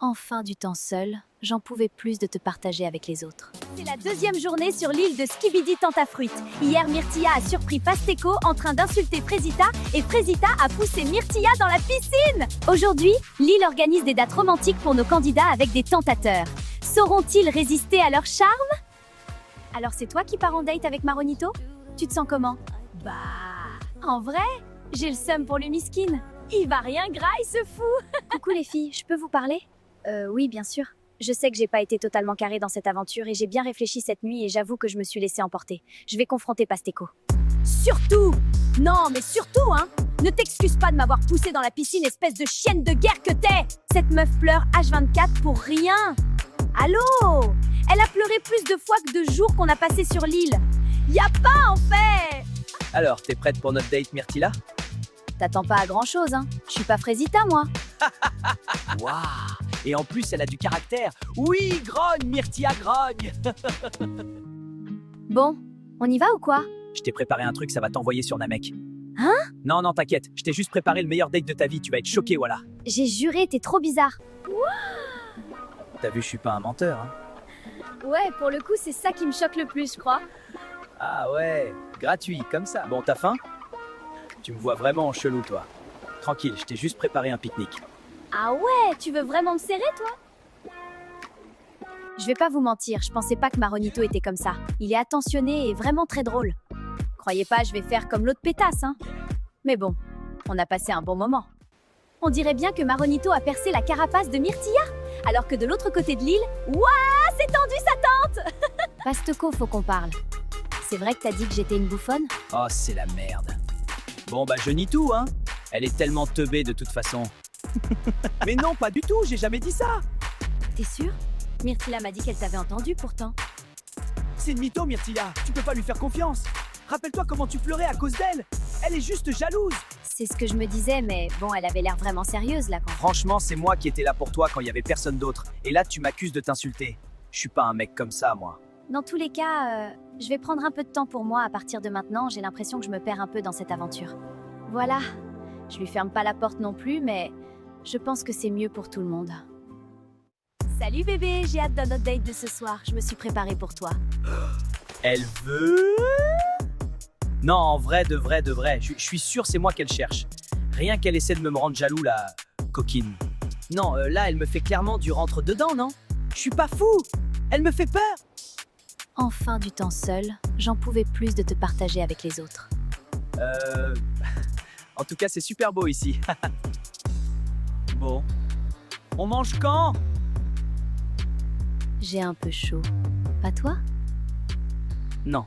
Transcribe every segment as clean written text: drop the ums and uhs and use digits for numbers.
Enfin du temps seul, j'en pouvais plus de te partager avec les autres. C'est la deuxième journée sur l'île de Skibidi Tentafruit. Hier, Myrtilla a surpris Pasteko en train d'insulter Frezita et Frezita a poussé Myrtilla dans la piscine. Aujourd'hui, l'île organise des dates romantiques pour nos candidats avec des tentateurs. Sauront-ils résister à leur charme? Alors c'est toi qui pars en date avec Maronito? Tu te sens comment? Bah, en vrai, j'ai le seum pour le miskin. Il va rien gras, il se fout. Coucou les filles, je peux vous parler? Oui, bien sûr. Je sais que j'ai pas été totalement carrée dans cette aventure et j'ai bien réfléchi cette nuit et j'avoue que je me suis laissée emporter. Je vais confronter Pasteko. Surtout! Non, mais surtout, hein! Ne t'excuse pas de m'avoir poussée dans la piscine, espèce de chienne de guerre que t'es! Cette meuf pleure H24 pour rien! Allô? Elle a pleuré plus de fois que de jours qu'on a passé sur l'île. Y a pas, en fait! Alors, t'es prête pour notre date, Myrtilla? T'attends pas à grand-chose, hein? Je suis pas Frezita, moi. Waouh! Et en plus, elle a du caractère. Oui, grogne, Myrtilla, grogne! Bon, on y va ou quoi? Je t'ai préparé un truc, ça va t'envoyer sur Namek. Hein? Non, non, t'inquiète. Je t'ai juste préparé le meilleur date de ta vie. Tu vas être choqué, voilà. J'ai juré, t'es trop bizarre. T'as vu, je suis pas un menteur, hein? Ouais, pour le coup, c'est ça qui me choque le plus, je crois. Ah ouais, gratuit, comme ça. Bon, t'as faim? Tu me vois vraiment en chelou, toi. Tranquille, je t'ai juste préparé un pique-nique. Ah ouais, tu veux vraiment me serrer, toi? Je vais pas vous mentir, je pensais pas que Maronito était comme ça. Il est attentionné et vraiment très drôle. Croyez pas, je vais faire comme l'autre pétasse, hein. Mais bon, on a passé un bon moment. On dirait bien que Maronito a percé la carapace de Myrtilla, alors que de l'autre côté de l'île, ouah, c'est tendu sa tente. Pasteko, faut qu'on parle. C'est vrai que t'as dit que j'étais une bouffonne? Oh, c'est la merde. Bon, bah, je nie tout, hein. Elle est tellement teubée de toute façon. Mais non, pas du tout, j'ai jamais dit ça. T'es sûr? Myrtilla m'a dit qu'elle t'avait entendu pourtant. C'est une mytho, Myrtilla. Tu peux pas lui faire confiance. Rappelle-toi comment tu pleurais à cause d'elle. Elle est juste jalouse. C'est ce que je me disais, mais bon, elle avait l'air vraiment sérieuse là quand. Franchement, c'est moi qui étais là pour toi quand il y avait personne d'autre. Et là, tu m'accuses de t'insulter. Je suis pas un mec comme ça, moi. Dans tous les cas, je vais prendre un peu de temps pour moi à partir de maintenant. J'ai l'impression que je me perds un peu dans cette aventure. Voilà. Je lui ferme pas la porte non plus, mais je pense que c'est mieux pour tout le monde. Salut bébé, j'ai hâte de notre date de ce soir. Je me suis préparée pour toi. Elle veut... Non, en vrai, de vrai, de vrai. Je suis sûr c'est moi qu'elle cherche. Rien qu'elle essaie de me rendre jaloux, la coquine. Non, là, elle me fait clairement du rentre-dedans, non? Je suis pas fou. Elle me fait peur. Enfin du temps seul, j'en pouvais plus de te partager avec les autres. En tout cas, c'est super beau ici. Bon. On mange quand? J'ai un peu chaud. Pas toi? Non.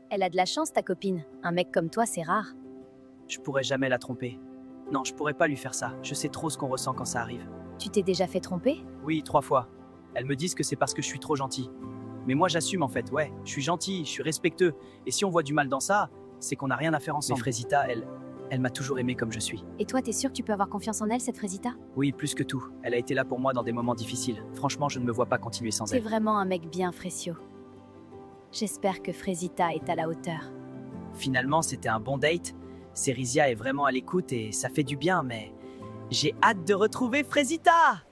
Elle a de la chance, ta copine. Un mec comme toi, c'est rare. Je pourrais jamais la tromper. Non, je pourrais pas lui faire ça. Je sais trop ce qu'on ressent quand ça arrive. Tu t'es déjà fait tromper? Oui, 3 fois. Elles me disent que c'est parce que je suis trop gentil. Mais moi, j'assume en fait. Ouais, je suis gentil, je suis respectueux. Et si on voit du mal dans ça, c'est qu'on n'a rien à faire ensemble. Mais Frezita, elle m'a toujours aimé comme je suis. Et toi, t'es sûr que tu peux avoir confiance en elle, cette Frezita? Oui, plus que tout. Elle a été là pour moi dans des moments difficiles. Franchement, je ne me vois pas continuer sans T'es elle. vraiment un mec bien, Frécio. J'espère que Frezita est à la hauteur. Finalement, c'était un bon date. Cerizia est vraiment à l'écoute et ça fait du bien, mais j'ai hâte de retrouver Frezita!